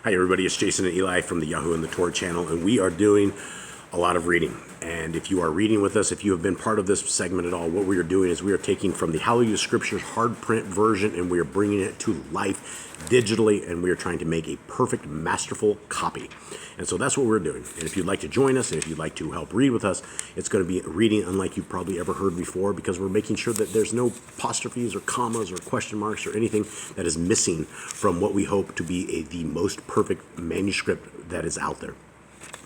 Hi everybody, it's Jason and Eli from the Yahoo and the Torah channel, and we are doing a lot of reading. And if you are reading with us, if you have been part of this segment at all, what we are doing is we are taking from the Yah Scriptures hard print version and we are bringing it to life digitally, and we are trying to make a perfect, masterful copy. And so that's what we're doing. And if you'd like to join us, and if you'd like to help read with us, it's going to be reading unlike you've probably ever heard before, because we're making sure that there's no apostrophes or commas or question marks or anything that is missing from what we hope to be the most perfect manuscript that is out there.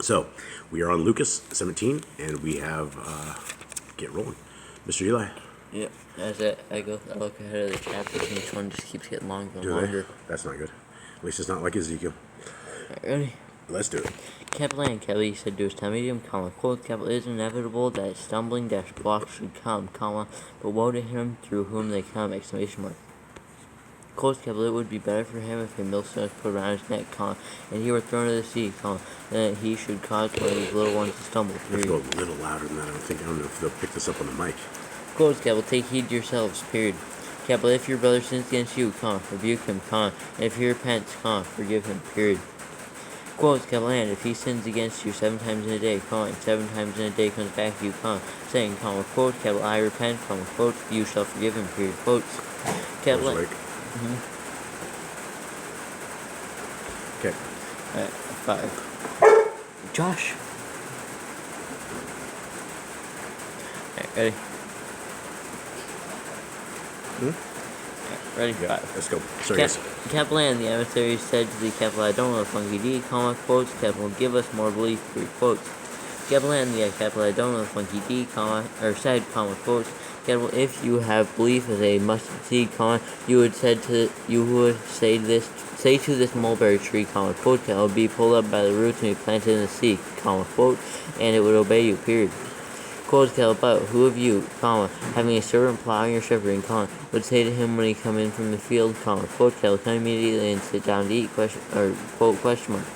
So we are on LUQAS 17, and we have get rolling, Mr. Eli. Yeah, as I look ahead of the chapters, and each one just keeps getting longer and longer. That's not good. At least it's not like Ezekiel. Alright, ready? Let's do it. Capital A and capital E said to his medium, quote, capital it is inevitable that stumbling blocks should come, but woe to him through whom they come, exclamation mark. Quote, capital it would be better for him if a millstone was put around his neck, and he were thrown into the sea, than that he should cause one of these little ones to stumble. Let's go a little louder than that. I don't know if they'll pick this up on the mic. Quote, capital, take heed to yourselves, period. Capital, if your brother sins against you, rebuke him, and if he repents, forgive him, period. Quote, capital, and if he sins against you 7 times in a day, and 7 times in a day comes back to you, saying, quote, capital, I repent, quote, you shall forgive him, period. Quotes, capital, Okay. Alright, 5. Josh. Alright, ready? Ready? Yeah, 5. Let's go. Sorry, guys. Capital and the emissary said to the capital, I don't know the funky D, quotes, capital, give us more belief, period, quotes. Capital and the capital, I don't know the funky D, said, quotes, capital, if you have belief as a mustard seed, you would say to this mulberry tree, quote, capital, be pulled up by the roots and be planted in the sea, quote, and it would obey you, period. Quote, capital, but who of you, having a servant plowing or shepherding, would say to him when he come in from the field, quote, capital, come immediately and sit down to eat, quote, question mark.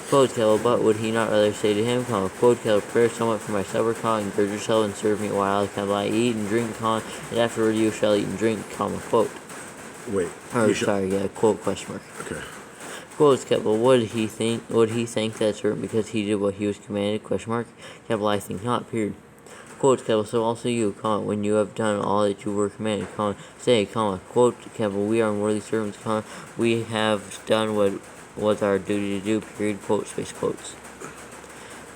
Quote, capital, but would he not rather say to him, quote, capital, prepare somewhat for my supper, and gird yourself and serve me while, I eat and drink, and afterward you shall eat and drink, quote. Wait. Quote, question mark. Okay. Quote, capital, would he thank that servant because he did what he was commanded, question mark. Capital, I think not, period. Quote, capital, so also you, when you have done all that you were commanded, say, quote, capital, we are unworthy servants, we have done what was our duty to do, period, quote, space quotes.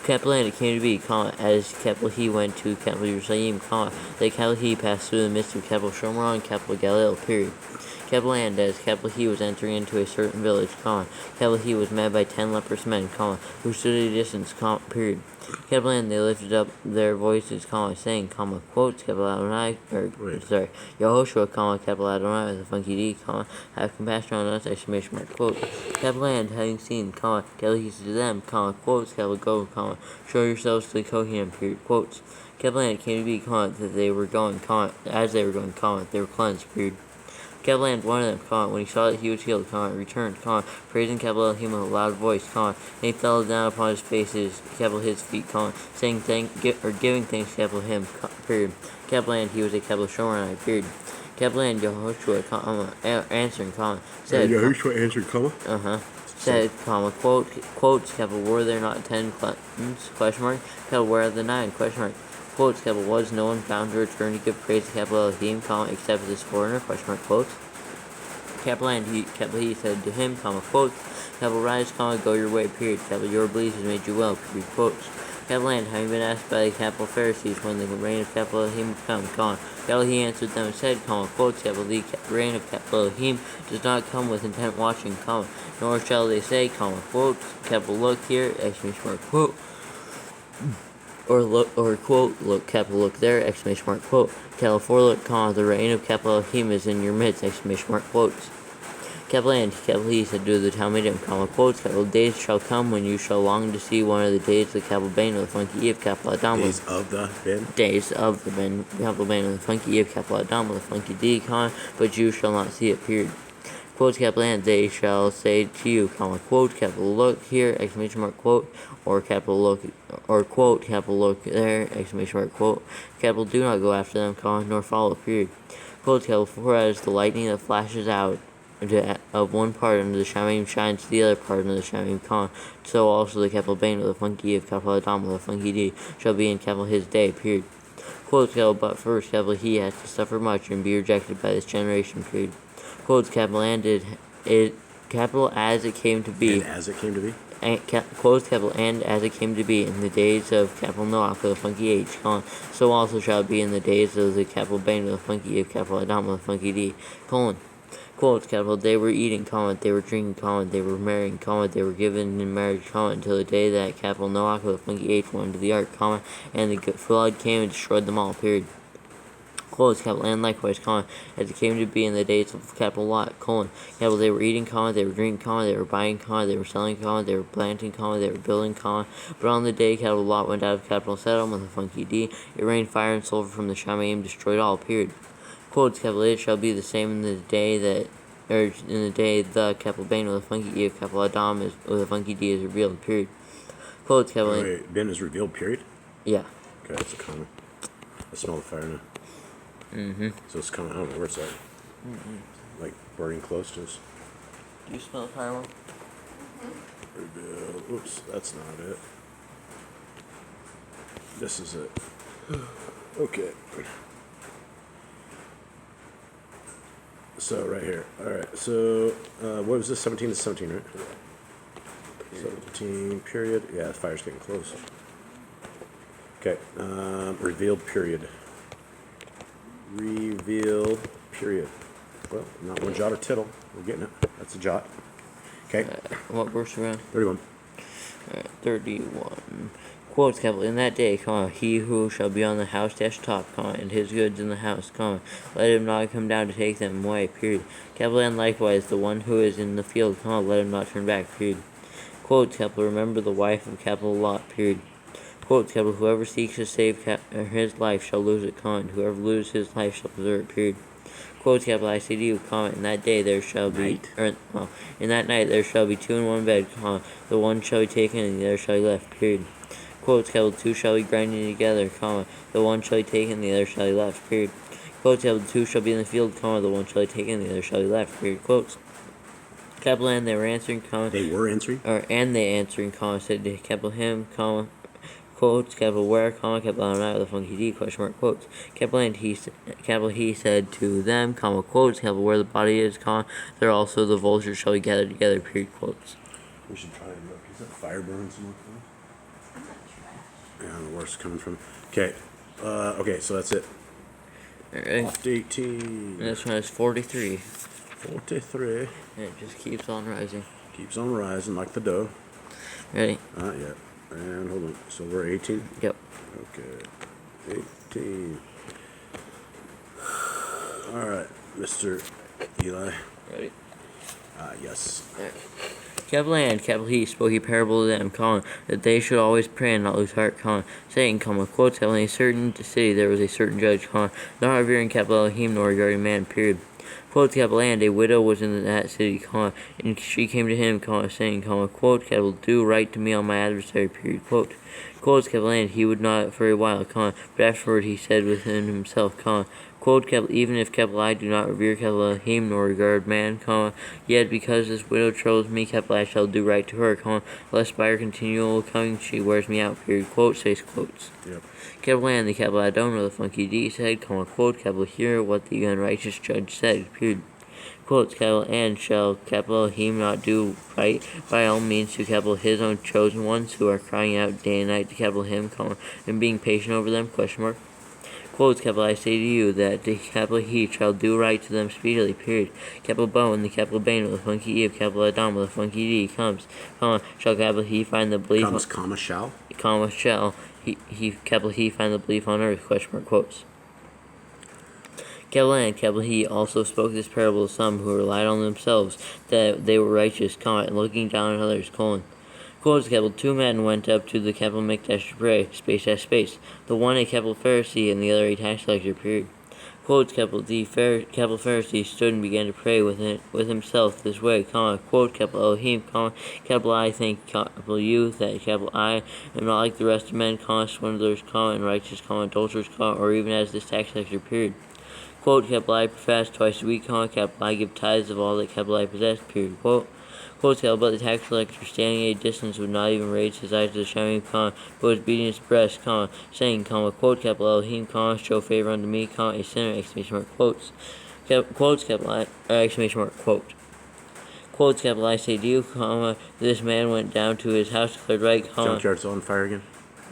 Capital, and it came to be, as capital he went to capital Jerusalem, that capital he passed through the midst of capital Shomron and capital Galilee, period. Capital, and as capital he was entering into a certain village, capital he was met by 10 leprous men, who stood at a distance, period. Capital, and they lifted up their voices, saying, quote, capital Adonai, Yehoshua, capital Adonai, with a funky D, have compassion on us, exclamation mark, quote. Capital, and having seen, capital he said to them, quotes, capital go, show yourselves to the Kohanim, period, quotes. Capital, and it came to be, that they were going, as they were going, they were cleansed, period. Capital, and one of them, when he saw that he was healed, returned, praising capital Elohim with a loud voice, and he fell down upon his face, capital his feet, saying giving thanks, capital him, period. Capital, and he was a capital Shomer, period. Capital, and Yehoshua, answering, said, Yehoshua answered, said, quotes, capital, were there not 10 cleansed, question mark, capital, where are the 9, question mark. Quotes, capital, was no one found to return to give praise to capital Elohim, except for this foreigner, question mark, quotes. Capital, and he said to him, quotes, capital, rise, go your way, period. Capital, your belief has made you well, period, quotes. Capital, and having been asked by the capital Pharisees when the reign of capital Elohim would come, capital, he answered them and said, quotes, capital, the reign of capital Elohim does not come with intent watching, nor shall they say, quotes, capital, look here, exclamation mark, quote. Or quote, look, capital, look there, exclamation mark, quote. Capital, for look, the reign of capital Elohim is in your midst, exclamation mark, quotes. Capital, and capital he said to the Talmudim, quotes, capital, days shall come when you shall long to see one of the days of the capital bane of the funky Eve, capital Adam. Days of the Ben? Days of the Ben, capital bane of the funky Eve, capital Adam, with the funky D, but you shall not see it, period. Quote, capital, and they shall say to you, quote, capital, look here, exclamation mark, quote, or capital, look, or quote, capital, look there, exclamation mark, quote, capital, do not go after them, nor follow, period. Quote, capital, for as the lightning that flashes out of one part under the Shamim shines to the other part under the Shamim, so also the capital Bain with a funky of capital Adam with a funky D shall be in capital his day, period. Quotes capital, but first capital he has to suffer much and be rejected by this generation, period. Quotes capital, and it capital as it came to be. And as it came to be? And quotes capital, and as it came to be in the days of capital Noah with a funky H, so also shall it be in the days of the capital Bain with a funky of capital Adam with a funky D, quotes capital, they were eating, they were drinking, they were marrying, they were given in marriage, until the day that capital Noah with a funky H went into the ark, and the flood came and destroyed them all, period. Quotes capital, and likewise, as it came to be in the days of capital Lot, capital, they were eating, they were drinking, they were buying, they were selling, they were planting, they were building, but on the day capital Lot went out of capital Sodom with a funky D, it rained fire and sulfur from the Shamayim, destroyed all, period. Quotes capital, it shall be the same in the day that, or in the day the capital Bain with a funky E of capital Adam is with a funky D is revealed, period. Quotes capital. Wait, Ben is revealed, period? Yeah. Okay, that's a comment. I smell the fire now. So it's coming, I don't know where it's at. Like burning close to us. Do you smell the fire? Revealed. Oops, that's not it. This is it. Okay. So right here. Alright, so what was this? 17 to 17, right? 17 period. Yeah, the fire's getting close. Okay. Revealed period. Revealed period. Well, not one jot or tittle. We're getting it. That's a jot. Okay. What verse are we on? 31. 31. Quotes capital, in that day, he who shall be on the house top, and his goods in the house, let him not come down to take them away, period. Capital, and likewise the one who is in the field, let him not turn back, period. Quotes capital, remember the wife of capital Lot, period. Quotes capital, whoever seeks to save his life shall lose it, whoever loses his life shall preserve it, period. Quotes capital, I say to you, in that day there shall be, in that night there shall be two in one bed, the one shall be taken and the other shall be left, period. Quotes capital, two shall be grinding together, the one shall be taken and the other shall be left, period. Quotes capital, two shall be in the field, the one shall be taken and the other shall be left, period. Quotes capital, and they were answering, They were answering? And they answering, said to capital him, quotes capital where, capital I'm not with a funky D, question mark, quotes capital, and he said to them, quotes capital where the body is, there also the vultures shall be gathered together, period. Quotes. We should try and look. Is that fire burns and look? Yeah, I don't know where it's coming from. Okay. Okay, so that's it. Alright. Off to 18. This one is 43. 43. And it just keeps on rising. Keeps on rising like the dough. Ready? Not yet. And hold on. So we're 18? Yep. Okay. 18. Alright, Mr. Eli. Ready? Yes. Alright. Capital and capital he spoke a parable to them, that they should always pray and not lose heart, saying, quotes, in a certain city there was a certain judge, not revering capital Elohim nor regarding man, period. Quotes capital, and a widow was in that city, and she came to him, saying, quote, capital, do right to me on my adversary, period. Quotes capital, and he would not for a while, but afterward he said within himself, quote, capital, even if capital I do not revere capital Elohim nor regard man, yet because this widow troubles me, capital I shall do right to her, lest by her continual coming she wears me out, period. Quote, says quotes. Yep. Capital and the capital I don't know the funky D said, quote, capital, hear what the unrighteous judge said, period. Quotes, capital, and shall capital Elohim not do right by all means to capital his own chosen ones who are crying out day and night to capital him, and being patient over them, question mark. Quotes, capital, I say to you that the capital he shall do right to them speedily, period. Capital Bo and the capital Bain with a funky E of capital Adam with a funky D comes, shall capital he find the belief Comes, shall? shall he capital he find the belief on earth, question mark, quotes. Capital and capital he also spoke this parable to some who relied on themselves that they were righteous, and looking down on others, Quotes, capital, two men went up to the capital Mikdash to pray, space, the one a capital Pharisee and the other a tax collector, period. Quotes, capital, the capital Pharisee stood and began to pray with himself this way, quote, capital Elohim, capital I thank capital you that capital I am not like the rest of men, swindlers, and righteous, adulterers, or even as this tax collector, period. Quote, capital I profess twice a week, comma, capital I give tithes of all that capital I possess, period. Quote, capital, but the tax collector standing at a distance would not even raise his eyes to the shining, comma, but was beating his breast, comma, saying, comma, quote, capital Elohim, comma, show favor unto me, comma, a sinner, exclamation mark, quotes. Quotes, capital I, exclamation mark, quote. Quotes, capital I say to you, comma, this man went down to his house, declared right, comma, Junkyard's on fire again?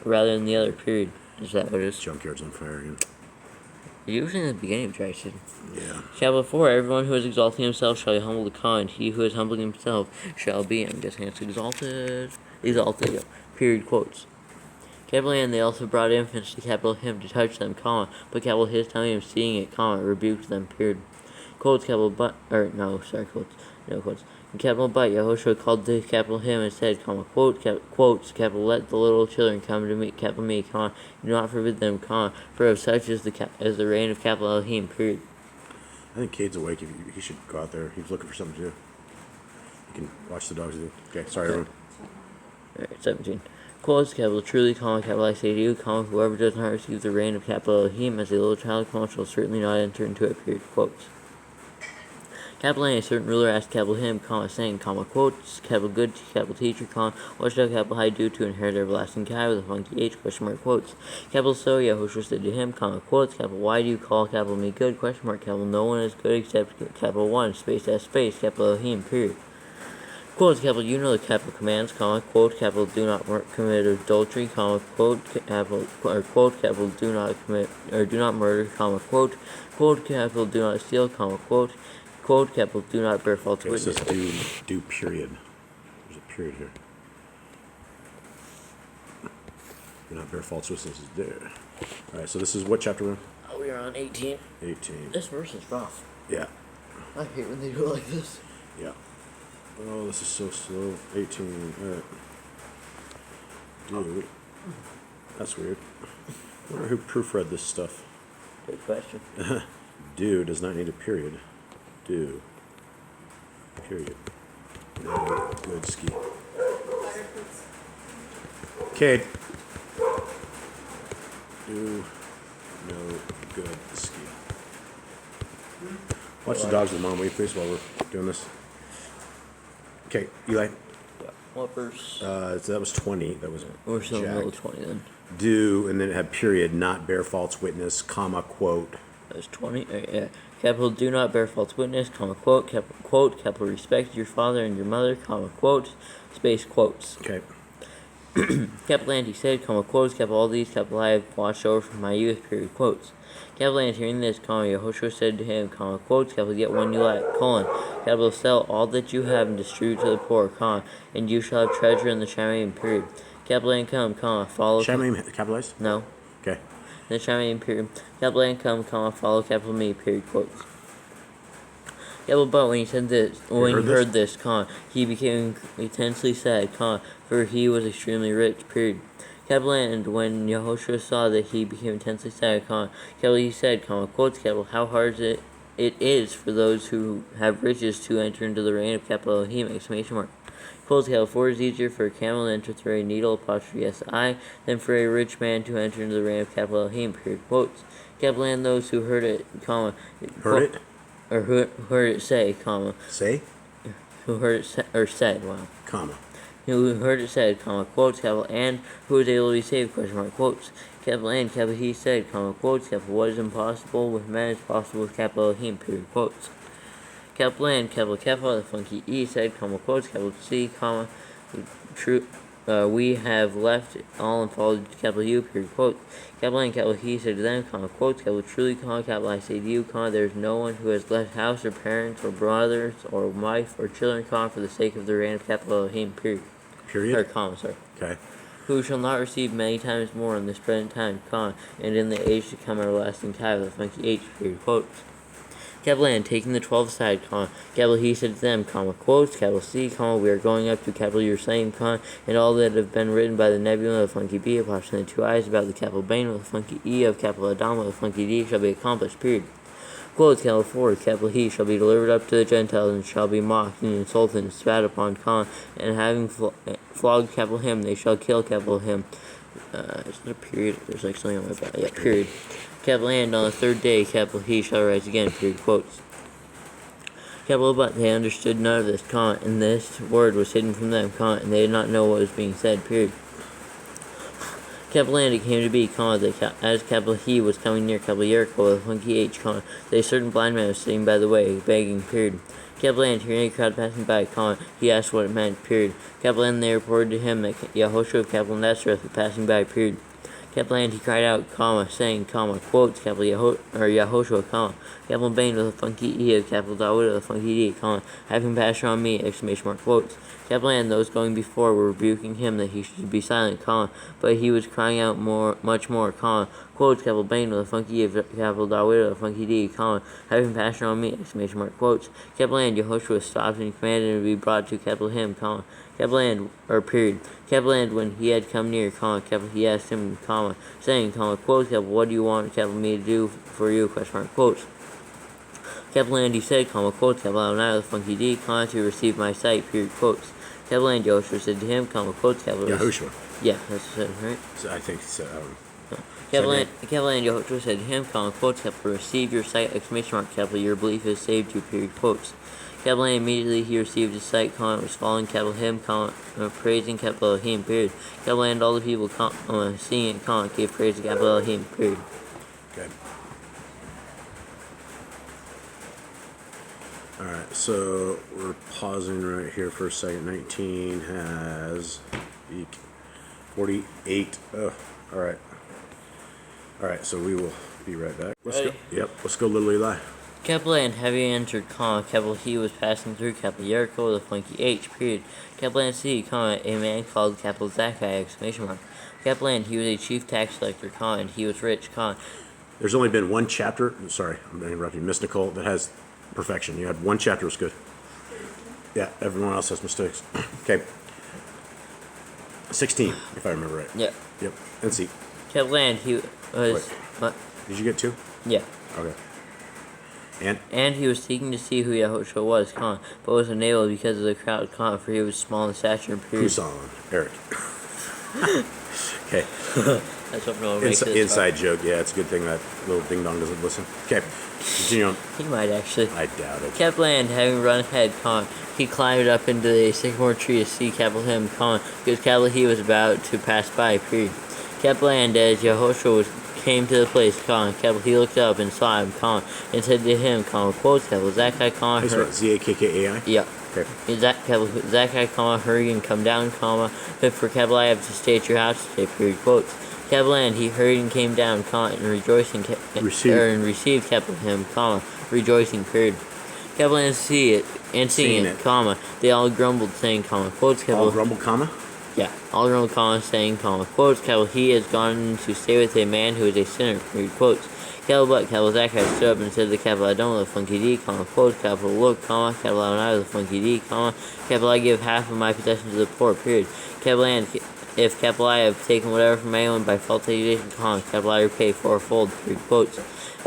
rather than the other, period. Is that what it is? Junkyard's on fire again. Usually in the beginning of dry season. Yeah. Chapter 4, everyone who is exalting himself shall be humbled the kind. He who is humbling himself shall be, I'm guessing it's exalted. Exalted, yeah. Period, quotes. Capital and they also brought infants to capital him to touch them, comma, but capital his telling him seeing it, comma, rebuked them, period. Quotes, capital but, or no, sorry, quotes, no quotes. In capital but, Yahushua called to capital him and said, comma, quote, quotes, capital, let the little children come to me, capital me, comma, do not forbid them, comma, for of such is the reign of capital Elohim, period. I think Cade's awake. He should go out there. He's looking for something to do. You can watch the dogs do. Okay, sorry, everyone. Alright, 17. Quotes, capital, truly, comma, capital, I say to you, comma, whoever does not receive the reign of capital Elohim as a little child, comma, shall certainly not enter into it, period, quotes. Capital A certain ruler asked capital him, comma, saying, comma, quotes, capital good, capital teacher, comma, what shall capital I do to inherit everlasting Kai with a funky H, question mark, quotes. Capital so, Yahushua said to him, comma, quotes, capital why do you call capital me good, question mark, capital no one is good except capital one, space S space, capital Elohim, period. Quotes, capital, you know the capital commands, comma, quote, capital, do not commit adultery, comma, quote, capital, or quote, capital, do not commit, or do not murder, comma, quote, capital, do not steal, comma, quote, capital, do not bear false witness. It says do period. There's a period here. Do not bear false witnesses there. Alright, so this is what chapter 1? Oh, we are on 18. 18. This verse is rough. Yeah. I hate when they do it like this. Yeah. Oh, this is so slow. 18. Alright. Dude. That's weird. I wonder who proofread this stuff. Good question. Do does not need a period. Do. Period. No good ski. Cade. Do no good ski. Watch the dogs with Mom, will you please, while we're doing this? Okay, Eli. Yeah. What verse? So that was 20. That was We're still in the middle of Jack. 20 then. Do, and then it had period, not bear false witness, comma, quote. That was 20. Yeah. Capital, do not bear false witness, comma, quote, capital, respect your father and your mother, comma, quote, space, quotes. Okay. Capital and he said, comma, quotes, capital, all these, capital, I have watched over from my youth, period, quotes. Capital and hearing this, comma, Yahushua said to him, comma, quotes, capital, get one you lack, colon, capital, sell all that you have and distribute to the poor, comma, and you shall have treasure in the Shamayim, period. Capital and come, comma, follow. Shamayim capitalized? No. Okay. The Shamayim, period. Capital and come, comma, follow capital me, period, quotes. Capital but when he said this, when he heard this, comma, he became intensely sad, comma, for he was extremely rich, period. Capital and when Yahushua saw that he became intensely sad, comma, capital he said, comma, quotes, capital, how hard it is for those who have riches to enter into the reign of capital Elohim, exclamation mark. Quotes, capital, for it is easier for a camel to enter through a needle, apostrophe S-I, than for a rich man to enter into the reign of capital Elohim, period, quotes. Capital and those who heard it, comma, Heard it? or who heard it say, comma, Say? who heard it or said, wow. Comma. Who heard it said, comma, quotes, capital, and who was able to be saved, question mark, quotes. Capital and, capital, he said, comma, quotes, capital, what is impossible with man is possible with capital Elohim, period, quotes. Capital and, capital, the funky E said, comma, quotes, capital C, comma, true, we have left all and followed capital U, period, quotes. Capital and, capital, he said to them, comma, quotes, capital, truly, comma, capital, I say to you, comma, there is no one who has left house or parents or brothers or wife or children, comma, for the sake of the reign of capital Elohim, period. Period? Or comma, sorry. Okay. Who shall not receive many times more in this present time, comma, and in the age to come everlasting Kai with a funky H, period, quotes. Capital and taking the 12 aside, comma, capital he said to them, comma, quotes, capital C, comma, we are going up to capital Yerushalayim, comma, and all that have been written by the nebula of funky B, apostrophe the 2 eyes about the capital Bain with a funky E of capital Adam with a funky D shall be accomplished, period. Quotes, capital 4, capital he shall be delivered up to the Gentiles and shall be mocked and insulted and spat upon, comma, and having flogged capital him, they shall kill capital him. Is there a period? There's like something on my back. Yeah, period. capital and on the third day, capital he shall rise again, period, quotes. Capital but they understood none of this, comma, and this word was hidden from them, comma, and they did not know what was being said, period. Capital and it came to be, comma, that as capital he was coming near capital Jericho with a funky H, comma, that a certain blind man was sitting by the way, begging, period. Capital and hearing a crowd passing by, comma, he asked what it meant, period. Capital and they reported to him that Yahushua of capital Nazareth was passing by, period. Capital and he cried out, comma, saying, comma, quotes, capital Yahushua, comma, capital Bane with a funky E of capital Dawood with a funky D, comma, having passion on me, exclamation mark, quotes. Capital and those going before were rebuking him that he should be silent, comma, but he was crying out much more, comma, quotes, capital Bane with a funky E of capital Dawood with a funky D, comma, having passion on me, exclamation mark, quotes. Capital and Yahushua stopped and commanded him to be brought to capital him, comma, capital and, or period. Capital and when he had come near, comma, capital he asked him, comma, saying, comma, quotes, capital, what do you want, capital, me to do for you, question mark, quotes. Capital and he said, comma, quotes, capital, I am not with a funky D, comma, to receive my sight, period, quotes. Capital and Yahushua said to him, comma, quotes, capital. Yahushua. Yeah, that's what it said, right? So I think so. Capital and Yahushua said to him, comma, quotes, capital, receive your sight, exclamation mark, capital, your belief has saved you, period, quotes. Capital and immediately he received his sight, comma, was following capital him, comma, praising capital Elohim, period. Capital and all the people, comma, seeing it, comma, gave praise to capital Elohim, period. Okay. Alright, so we're pausing right here for a second. 19 has 48. Oh, alright. Alright, so we will be right back. Let's go. Yep, let's go, little Eli. Capital and having entered, comma, capital he was passing through capital Jericho with a funky H, period. Capital and C, comma, a man called capital Zacchaeus, exclamation mark. Capital and he was a chief tax collector, comma, and he was rich, comma. There's only been one chapter, sorry, I'm interrupting, Miss Nicole, that has perfection. You had one chapter was good. Yeah, everyone else has mistakes. Okay. 16, if I remember right. Yeah. Yep, and C. Capital and he was, Wait. what? Did you get 2? Yeah. Okay. And he was seeking to see who Yahushua was, comma, but was unable because of the crowd, comma, for he was small in stature and period. Who's on? Eric. Okay. That's what no one makes it. Inside joke. Yeah, it's a good thing that little ding dong doesn't listen. Okay. Continue on. He might actually. I doubt it. Capital and having run ahead, comma, he climbed up into a sycamore tree to see capital him, comma, because capital he was about to pass by, period. Capital and as Yahushua came to the place, comma, capital he looked up and saw him, comma, and said to him, comma, quotes, capital Zacchaeus, comma, Zakkai? yeah. Okay. Zacchaeus, comma, hurry and come down, comma, but for capital I have to stay at your house today, period, quotes. Capital and he hurried and came down, comma, and rejoicing, and received capital him, comma, rejoicing, period. Capital and see it, and seeing it, comma, they all grumbled, saying, comma, quotes, capital. All grumbled, comma? Yeah, all grumbled, comma, saying, comma, quotes, capital, he has gone to stay with a man who is a sinner, period, quotes. Capital but, capital Zacchaeus stood up and said to the capital, I don't with a funky D, comma, quotes, capital, look, comma, capital, I with a funky D, comma, capital, I give half of my possessions to the poor, period. Capital and if capital I have taken whatever from anyone by false accusation, comma, capital I repay fourfold, period, quotes.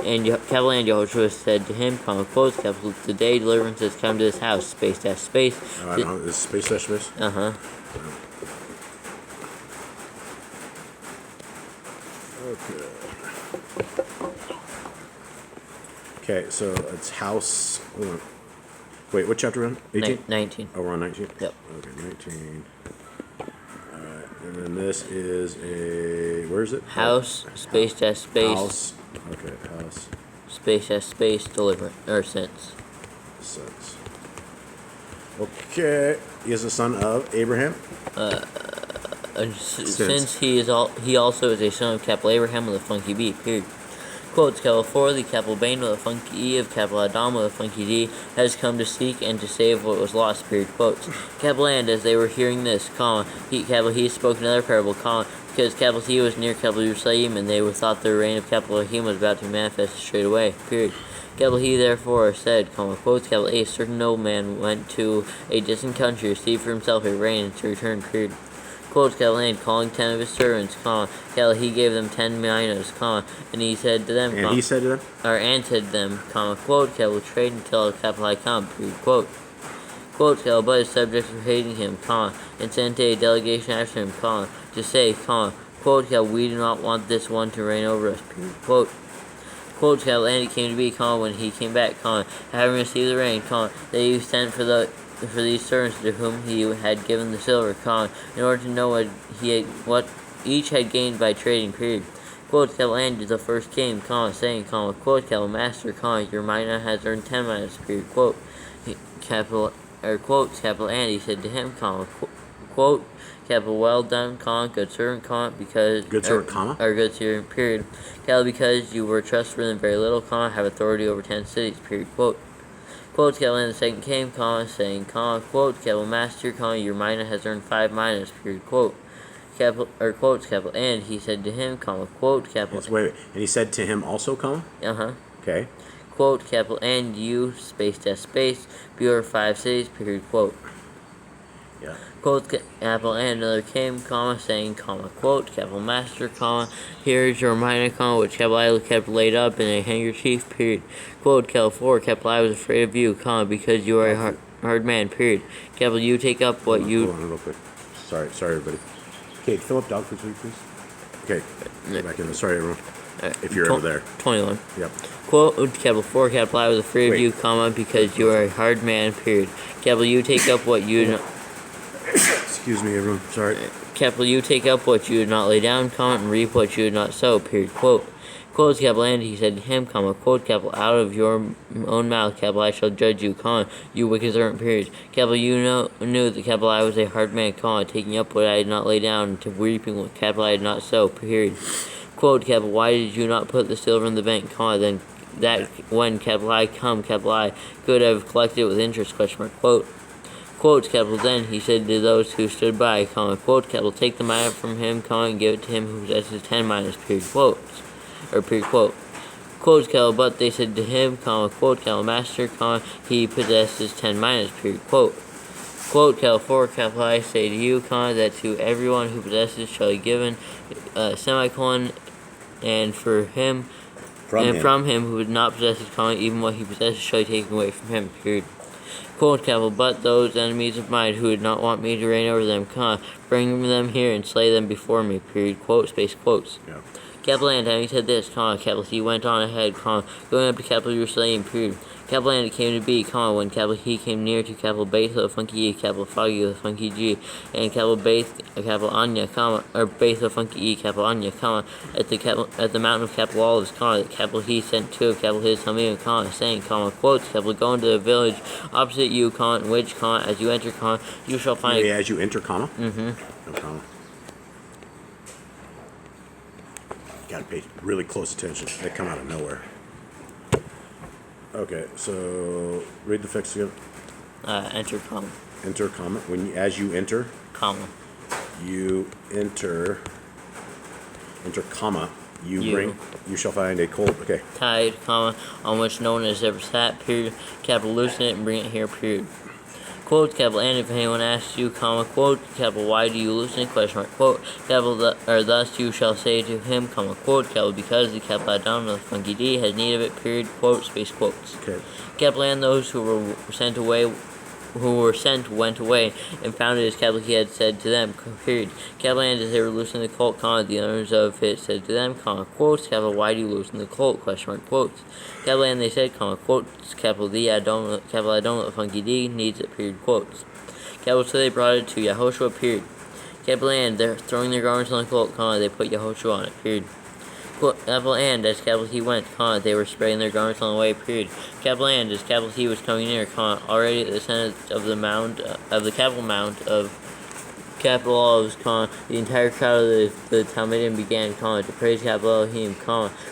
And capital and Yahushua said to him, comma, quotes, capital, today deliverance has come to this house, space dash space. Is space dash space? Uh-huh. Okay. Okay, so it's house. Hold on. Wait, what chapter on? 18? 19. Oh, we're on 19? Yep. Okay, 19. Alright, and then this is a. Where is it? House, space dash space. House. Okay, house. Space dash space, deliverance, or sense. Sense. Okay, he is the son of Abraham. Since he also is a son of capital Abraham with a funky B, period. Quotes, capital 4, the capital Bane with a funky E of capital Adam with a funky D has come to seek and to save what was lost, period. Quotes. Capital and as they were hearing this, comma, he spoke another parable, comma, because capital He was near capital Jerusalem and they thought the reign of capital Elohim was about to be manifested straight away, period. Capital He therefore said, comma, quotes, capital A certain nobleman went to a distant country to receive for himself a reign and to return, period. Quotes, capital and calling 10 of his servants, comma, capital he gave them 10 minas, comma, and he said to them, and he said to them, and said to them, comma, quote, capital trade until capital I come, period, quote. Quote, capital but his subjects were hating him, comma, and sent a delegation after him, comma, to say, comma, quote, capital we do not want this one to reign over us, period, quote. Quotes, capital, and it came to be, when he came back, having received the rain, that you sent for these servants to whom he had given the silver, in order to know what each had gained by trading, period. Quotes, capital, and the first came, saying, quote, capital, Master, your mina has earned 10 minas, period. Quote, quotes, capital, and he said to him, quote, capital, well done, good servant, because Good servant, comma? Or good servant, period. Capital, because you were trustworthy in very little, have authority over 10 cities, period. Quote. Quotes, capital, and the second came, saying, quote, capital, Master, your mina has earned 5 minas, period. Quote. Quotes, capital, and he said to him, quote, capital. Yes, wait. And he said to him also, comma? Okay. Quote, capital, and you, space, be over 5 cities, period. Quote. Yeah. Quote, capital, and another came, saying, quote, capital, Master, here is your mina, which capital I kept laid up in a handkerchief, period. Quote, capital 4, capital I was afraid of you, because you are a hard man, period. Capital, you take up what you... Hold on real quick. Sorry, everybody. Okay, fill up dog food, please. Okay, go back in. Sorry, everyone. If you're ever there. 21. Yep. Quote, capital 4, capital I was afraid of you, because you are a hard man, period. Capital, you take up what you... Excuse me, everyone. Sorry. Capital, you take up what you did not lay down, and reap what you did not sow, period. Quote. Quotes, capital, and he said to him, quote, capital, out of your own mouth, capital, I shall judge you, you wicked servant, period. Capital, you knew that, capital, I was a hard man, taking up what I did not lay down, to reaping what, capital, I did not sow, period. Quote, capital, why did you not put the silver in the bank, then that when, capital, I come, capital, I could have collected it with interest, Quote. Quote, capital, then he said to those who stood by, quote, capital, take the mina from him, and give it to him who possesses 10 minas, period. Quotes. Period, quote. Quotes, capital, but they said to him, quote, capital, Master, he possesses 10 minas, period. Quote. Quote, capital 4, capital, I say to you, that to everyone who possesses shall be given, semicolon, and from him who would not possess his, even what he possesses shall be taken away from him, period. Quote, capital, but those enemies of mine who would not want me to reign over them, bring them here and slay them before me, period. Quote, space, quotes. Yeah. Capital, and having said this, capital, he went on ahead, going up to capital Jerusalem, period. Capital, and it came to be, when capital he came near to capital Beth of funky E, capital Foggy of funky G, and capital Beth, capital Anya, or Beth of funky E, capital Anya, at the mountain of capital Olives, that capital he sent two of capital his Hamim, saying, quotes, capital, go into the village opposite you, in which, as you enter, you shall find... Yeah, as you enter, comma? Mm-hmm. No comma. Gotta pay really close attention. They come out of nowhere. Okay, so read the fix again. Enter, comma. Enter, comma. As you enter, comma. You enter, comma. You shall find a colt. Okay. Tide, on which no one has ever sat, period. Capital, loosen it and bring it here, period. Quote, capital, and if anyone asks you, quote, capital, why do you loosen it, quote, capital, thus you shall say to him, quote, capital, because the capital Adam of funky D has need of it, period, quote, space, quotes. Okay. Capital, and those who were sent went away, and found it as capital he had said to them, period. Capital, and as they were loosening the colt, the owners of it said to them, quotes, capital, why do you loosen the colt, quotes. Capital, and they said, quotes, capital, I don't know what funky D needs it, period, quotes. Capital, so they brought it to Yahushua, period. Capital, and they're throwing their garments on the colt, they put Yahushua on it, period. Capital, and as capital he went, they were spreading their garments on the way, period. Capital, and as capital he was coming near, already at the center of the mound, of the capital mount of capital Olives, the entire crowd of the Talmudim began, to praise capital Elohim,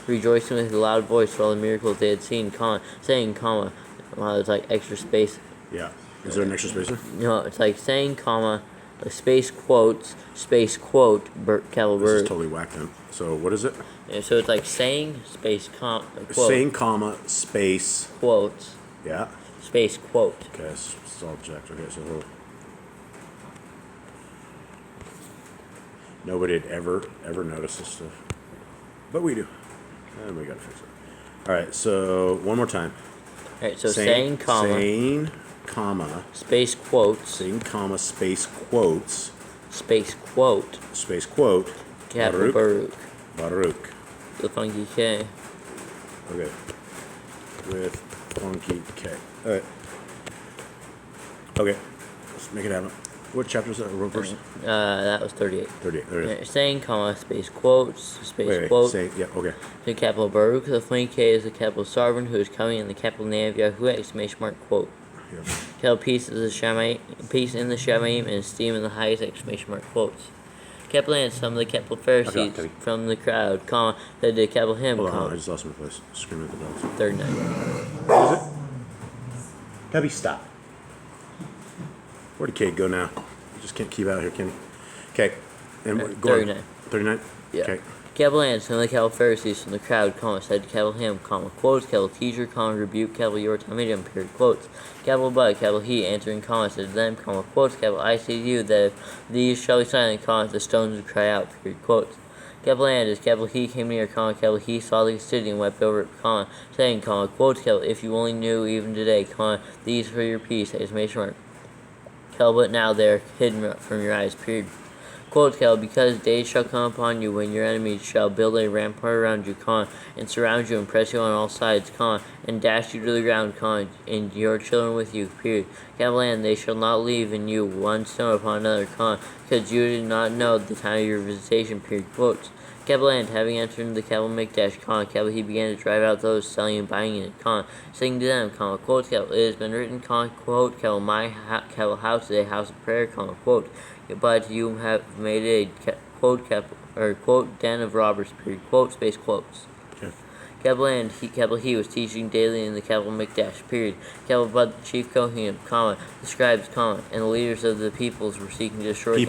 rejoicing with a loud voice for all the miracles they had seen, saying, wow, it's like extra space. Yeah. Is there an extra space there? No, it's like saying, space quotes, space quote, capital This is bird. totally whacked then. So what is it? Yeah, so it's like saying, space, quote. Saying, comma, space. Quotes. Yeah. Space quote. Okay, it's all checked. Okay, so hold. Nobody had ever noticed this stuff. But we do. And we gotta fix it. Alright, so one more time. Alright, so saying, comma. Space quotes. Saying, comma, space quotes. Space quote. Space quote. Capital Baruch. Baruch. The funky K. Okay. With funky K. Alright. Okay. Let's make it happen. What chapter is that? What verse? That was 38. 38. There it is. Saying, comma, space quotes, space Wait, quote. say, yeah, okay. The capital Baruch, the funky K is the capital sovereign who is coming, and the capital name of Yahuwah, exclamation mark, quote. Yep. Capital peace is the Shamayim, peace in the Shamayim, and esteem in the highest, exclamation mark, quotes. Capital and some of the capital Pharisees Okay. from the crowd, comma, that did capital him, Hold on, I comma, just lost my place. Screaming at the dogs. 39. What is it? Cubby, stop. Where'd Kate go now? You just can't keep out here, can you? Okay. And go on. 39. 39? Yeah. Okay. Capital and some of the capital Pharisees from the crowd, comma, said to capital him, comma, quotes, capital teacher, comma, rebuke, capital your Talmudim, period, quotes. Capital but, capital he, answering, comma, said to them, comma, quotes, capital I say to you that if these shall be silent, comma, the stones would cry out, period, quotes. Capital and as capital he came near, comma, capital he saw the city and wept over it, comma, saying, comma, quotes, capital if you only knew even today, comma, these for your peace, exclamation mark. Capital but now they are hidden from your eyes, period. Quote, Kel, because days shall come upon you when your enemies shall build a rampart around you, con, and surround you and press you on all sides, con, and dash you to the ground, con, and your children with you, period. Capital and they shall not leave in you one stone upon another, con, because you did not know the time of your visitation, period. Quotes. Capital and having entered into the capital Mikdash, con, capital he began to drive out those selling and buying in it, con, saying to them, con, quote, capital, it has been written, con, quote, capital, my capital house is a house of prayer, con, quote, but you have made a quote quote den of robbers, period, quote space quotes. Okay. Capital and capital he was teaching daily in the capital Mikdash, period. Capital but the chief Kohanim, comma, the scribes, comma, and the leaders of the peoples were seeking to destroy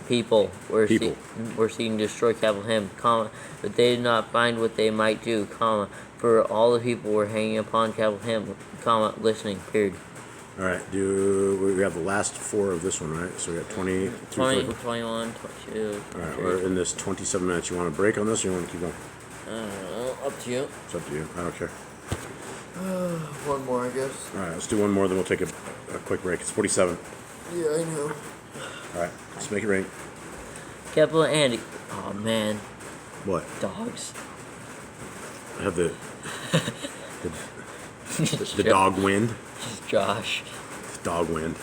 people were seeking to destroy capital him, comma, but they did not find what they might do, comma, for all the people were hanging upon capital him, comma, listening, period. All right. We have the last four of this one, right? So we got 20, 20, 21, 22. All right. We're in this 27 minutes. You want to break on this, or you want to keep going? Up to you. It's up to you. I don't care. One more, I guess. All right. Let's do one more, then we'll take a quick break. It's 47. Yeah, I know. All right. Let's make it rain. Capital Andy. Oh man. What? Dogs. I have the dog wind. Josh. Dog wind.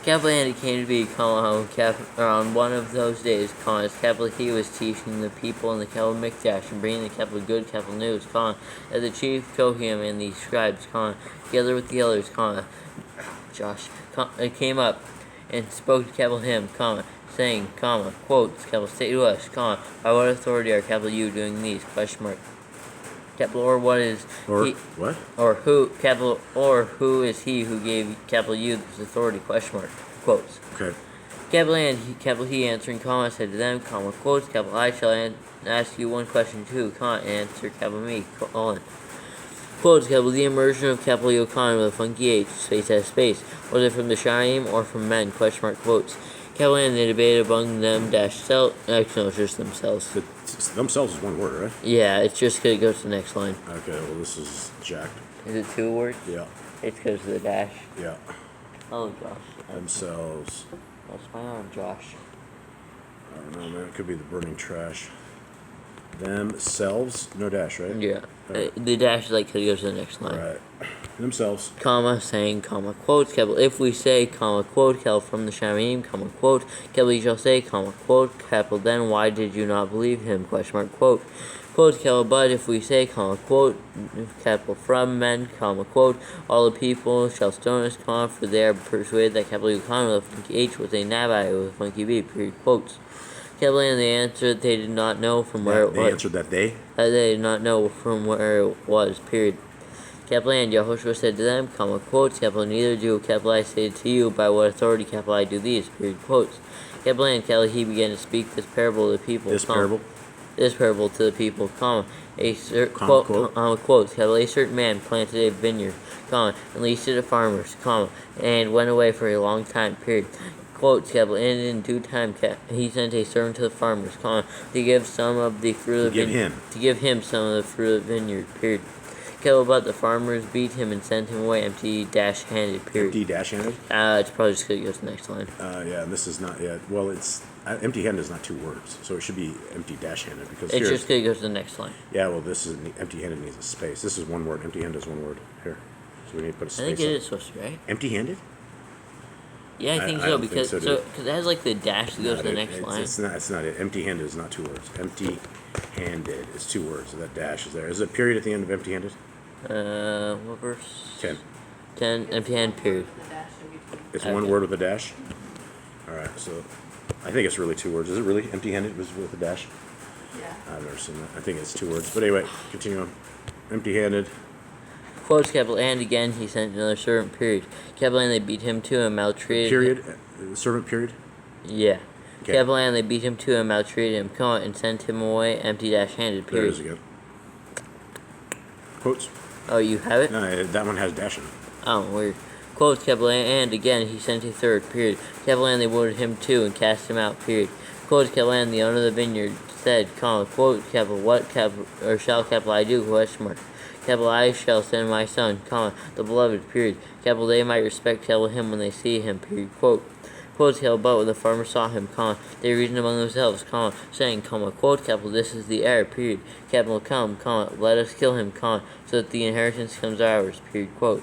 Capital Andy came to be on one of those days, as capital he was teaching the people in the capital Mikdash and bringing the capital good capital news, as the chief Kohanim and the scribes, together with the elders, Josh, came up and spoke to capital him, saying, quotes, capital say to us, by what authority are capital you doing these, question mark. Capital or what is or he, what or who capital or who is he who gave capital you this authority, question mark, quotes. Okay. Capital and capital he answering, said to them, quotes, capital I shall ask you one question too, answer capital me, colon. Quotes, capital the immersion of capital Yokan with a funky H, space has space, was it from the Shaim or from men, question mark, quotes. Capital and they debated among them actually no, it's just themselves. Themselves is one word, right? Yeah, it's just because it goes to the next line. Okay, well this is jacked. Is it two words? Yeah. It's because of the dash. Yeah. Oh, Josh. Themselves. That's my arm, Josh. I don't know, man. It could be the burning trash. Themselves, no dash, right? Yeah. Right. The dash is like because it goes to the next line. Right. Themselves. Saying, quote, capital. If we say, quote, capital from the Shamayim, quote, capital, you shall say, quote, capital, then why did you not believe him, question mark, quote. Quote, capital, but if we say, quote, capital, from men, quote, all the people shall stone us, for they are persuaded that capital Yukon with a funky H was a Nabai with a funky B, period, quotes. Capital, and they answered they did not know from where it was. They answered that they did not know from where it was, period. Capital and Yahushua said to them, quotes, capital, neither do, capital, I say to you, by what authority, capital, I do these, period, quotes. Capital and capital, he began to speak this parable to the people. This parable to the people, quotes, capital, a certain man planted a vineyard, and leased it to farmers, and went away for a long time, period. Quotes, capital, and in due time, he sent a servant to the farmers, to give some of the fruit of the vineyard. To give him some of the fruit of the vineyard, period. But the farmers beat him and sent him away empty-handed, period. Empty-handed? It's probably just because it goes to the next line. Yeah, and this is not yet. Well, it's empty-handed is not two words, so it should be empty dash-handed because It's here. just gonna go to the next line. Yeah, well, this is empty-handed needs a space. This is one word. Empty-handed is one word. Here, so we need to put a space. I think it up. is supposed to be, right? Empty-handed? Yeah, I think so don't because think so, dude. because it has like the dash that goes to the next line. It's not. It's not it. Empty-handed is not two words. Empty-handed is two words. So that dash is there. Is there a period at the end of empty-handed? What verse? 10. 10, empty hand, period. It's one word with a dash. All right, so I think it's really two words. Is it really empty-handed with a dash? Yeah. I've never seen that. I think it's two words. But anyway, continue on. Empty-handed. Quotes, capital, and again he sent another servant, period. Capital, and they beat him too and maltreated Period. Servant. Period. Yeah. Okay. Capital, and they beat him too and maltreated him, comma, and sent him away empty dash handed, There it period. is again. Quotes. Oh, you have it? No, that one has dash in it. Oh, weird. Quotes, capital, and again he sent a third, period. Capital, and they wounded him too and cast him out, period. Quotes, capital, and the owner of the vineyard said, comma, quote, capital, what, capital, or shall, capital, I do, question mark. Capital, I shall send my son, comma, the beloved, period. Capital, they might respect, capital, him when they see him, period. Quote. Quote, capital, but when the farmers saw him, comma, they reasoned among themselves, comma, saying, comma, quote, capital, this is the heir, period. Capital, come, comma, let us kill him, comma, so that the inheritance becomes ours, period. Quote.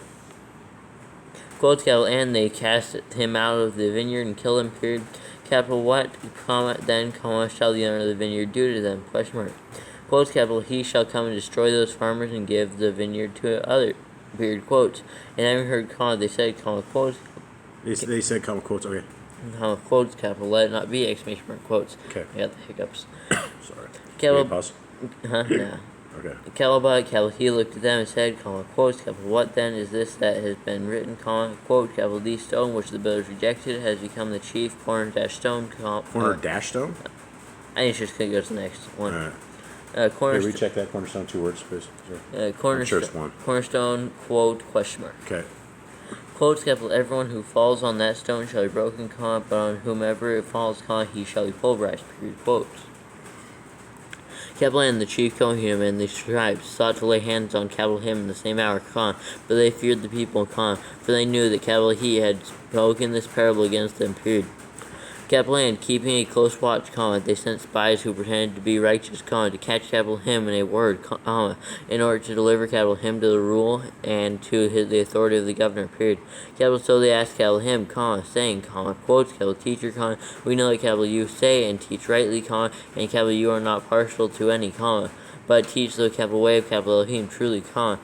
Quote, capital, and they cast him out of the vineyard and killed him, period. Capital, what, comma, then, comma, shall the owner of the vineyard do to them, question mark. Quotes, capital, he shall come and destroy those farmers and give the vineyard to other, period, quotes. And having heard, comma, they said, comma, quotes, They said comma quotes. Okay. comma, quotes, capital, let it not be, exclamation mark, quotes. Okay. I got the hiccups. Sorry. Capital, Pause. Nah. Okay. Capital, but, capital, he looked at them and said, comma, quotes, capital, what then is this that has been written, comma, quote, capital, the stone which the builders rejected has become the chief corner-stone, comma, Corner dash stone. I think it's just going to go to the next one. All right. Here, Cornerstone, recheck that cornerstone. Two words, please. Sure. cornerstone, I'm sure it's one. cornerstone, quote, question mark. Okay. Quotes, capital, everyone who falls on that stone shall be broken, comma, but on whomever it falls, comma, he shall be pulverized, period, quotes. Capital, and the chief Kohanim and the scribes sought to lay hands on capital him in the same hour, comma, but they feared the people, comma, for they knew that capital he had spoken this parable against them, period. Capital, and keeping a close watch, comma, they sent spies who pretended to be righteous, comma, to catch capital him in a word, comma, in order to deliver capital him to the rule and to the authority of the governor, period. Capital, so they asked capital him, comma, saying, comma, quotes, capital, teacher, comma, we know that capital you say and teach rightly, comma, and capital you are not partial to any, comma, but teach the capital way of capital Elohim truly, comma.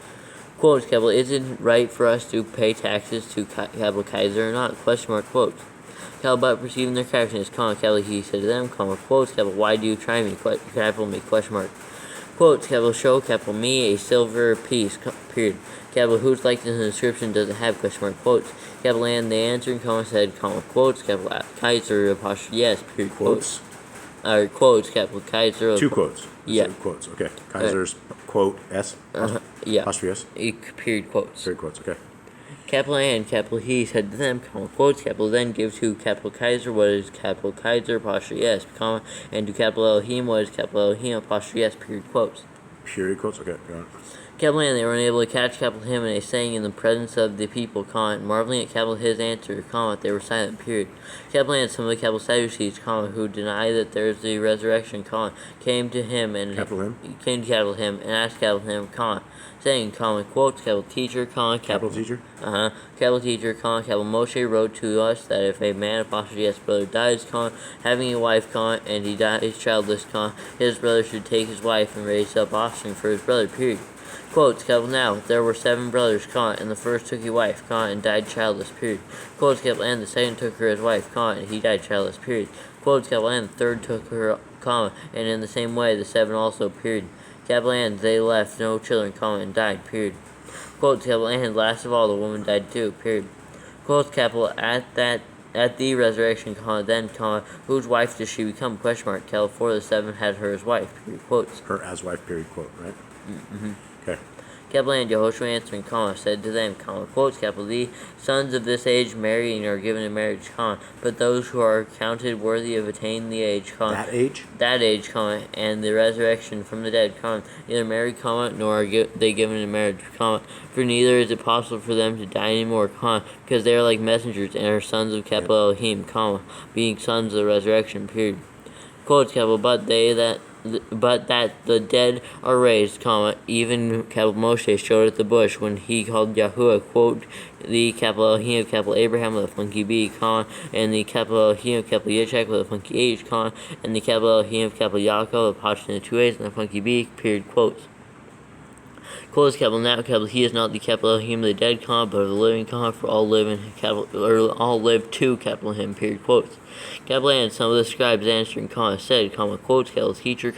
Quotes, capital, is it right for us to pay taxes to capital Kaiser or not? Question mark, quotes. Capital, but perceiving their craftiness, comma, capital, he said to them, comma, quotes, capital, why do you try me, capital, me, question mark. Quotes, capital, show, capital, me a silver piece, period. Capital, whose likeness and inscription does it have, question mark, quotes. Capital, and they answered, comma, said, comma, quotes, capital, Kaiser, apostrophe, yes, period, quotes. Quotes, capital, Kaiser. Two quotes. Yeah. Quotes. Okay. Kaiser's quote S. Yeah. Apostrophe S. Period, quotes. Three quotes. Okay. Capital, and capital, he said to them, comma, quotes, capital, then give to capital Kaiser what is capital Kaiser, apostrophe S, comma, and to capital Elohim what is capital Elohim, apostrophe S, period, quotes. Period quotes. Okay. Got it. Capital, and they were unable to catch capital him in a saying in the presence of the people, comma, and marveling at capital his answer, comma, they were silent, period. Capital, and some of the capital Sadducees, comma, who deny that there is a resurrection, comma, came to him and Capital him. Came to capital him and asked capital him, comma, saying, comma, quotes, capital teacher, comma, Capital teacher. capital teacher, comma, capital Moshe wrote to us that if a man, apostrophe yes, brother dies, comma, having a wife, comma, and he dies childless, comma, his brother should take his wife and raise up offspring for his brother, period. Quotes, capital, now, there were 7 brothers, comma, and the first took a wife, comma, and died childless, period. Quotes, capital, and the second took her as wife, comma, and he died childless, period. Quotes, capital, and the third took her, comma, and in the same way the 7 also, period. Capital, and they left no children, comma, and died, period. Quotes, capital, and last of all the woman died too, period. Quotes, capital, at the resurrection, comma, then, comma, whose wife does she become, question mark, capital, for the 7 had her as wife, period. Quotes. Her as wife. Period quote. Right. Mm-hmm. Okay. capital N, Jehoshua answering, said to them, quotes, capital D, sons of this age marrying are given in marriage, but those who are counted worthy of attaining the age, That age? that age, and the resurrection from the dead, neither marry, nor are they given in marriage, for neither is it possible for them to die anymore, because they are like messengers and are sons of capital Elohim, being sons of the resurrection, period. Quotes, but that the dead are raised, even Moshe showed at the bush when he called Yahuwah, quote, the capital Elohim of capital Abraham with a funky B, and the capital Elohim of capital Yitzchak with a funky H, and the capital Elohim of capital Yaakov with a patched in the two A's and a funky B, period, quotes. Quotes, now, he is not the capital Elohim of the dead, but of the living, for all live in capital, or all live to capital him, period, quotes. Capital and some of the scribes answering, said, quotes, teacher,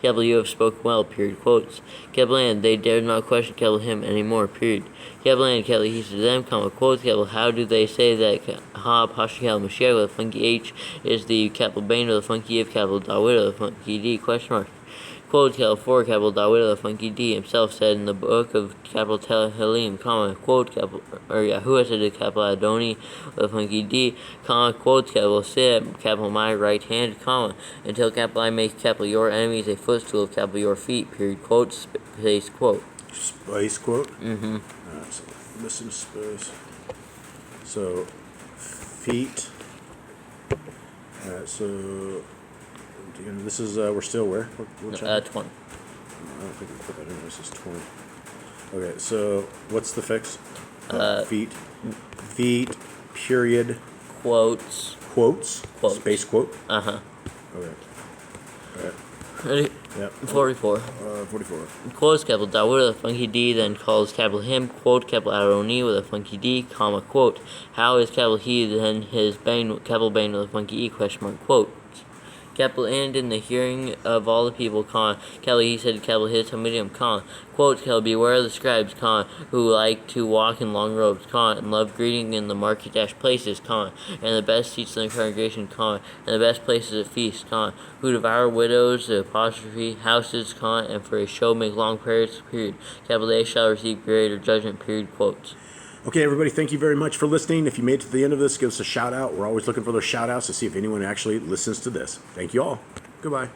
you have spoken well, period, quotes. Capital and they dared not question capital him anymore, period. Capital and he said to them, quotes, how do they say that Pasha Mashiach with a funky H is the capital Bain with a funky of capital Dawid with a funky D, question mark. Quote, for capital Dawid, the funky D himself said in the book of capital Tehillim, quote, or Yahuwah said to capital Adoni, the funky D, quote, sit at capital my right hand, until capital I make capital your enemies a footstool of capital your feet, period, quote, space quote. Space quote? Mm-hmm. Alright, so missing space. So, feet. Alright, so... This is, we're still where? What 20. I don't think we put that in. This is 20. Okay, so what's the fix? Feet. Feet, period. Quotes. Quotes. Space quote. Uh-huh. Okay. Alright. Ready? Yep. 44. 44. Quotes capital Dawid with a funky D, then calls capital him, quote, capital Aroni with a funky D, quote. How is capital he, then his Bain, capital Bain with a funky E, question mark, quote. Capital and in the hearing of all the people, capital he said to capital his Hamidim, quote, beware of the scribes, who like to walk in long robes, and love greeting in the market-places, and the best seats in the congregation, and the best places at feast, who devour widows, the apostrophe, houses, and for a show make long prayers, period. Capital they shall receive greater judgment, period, quotes. Okay, everybody, thank you very much for listening. If you made it to the end of this, give us a shout out. We're always looking for those shout outs to see if anyone actually listens to this. Thank you all. Goodbye.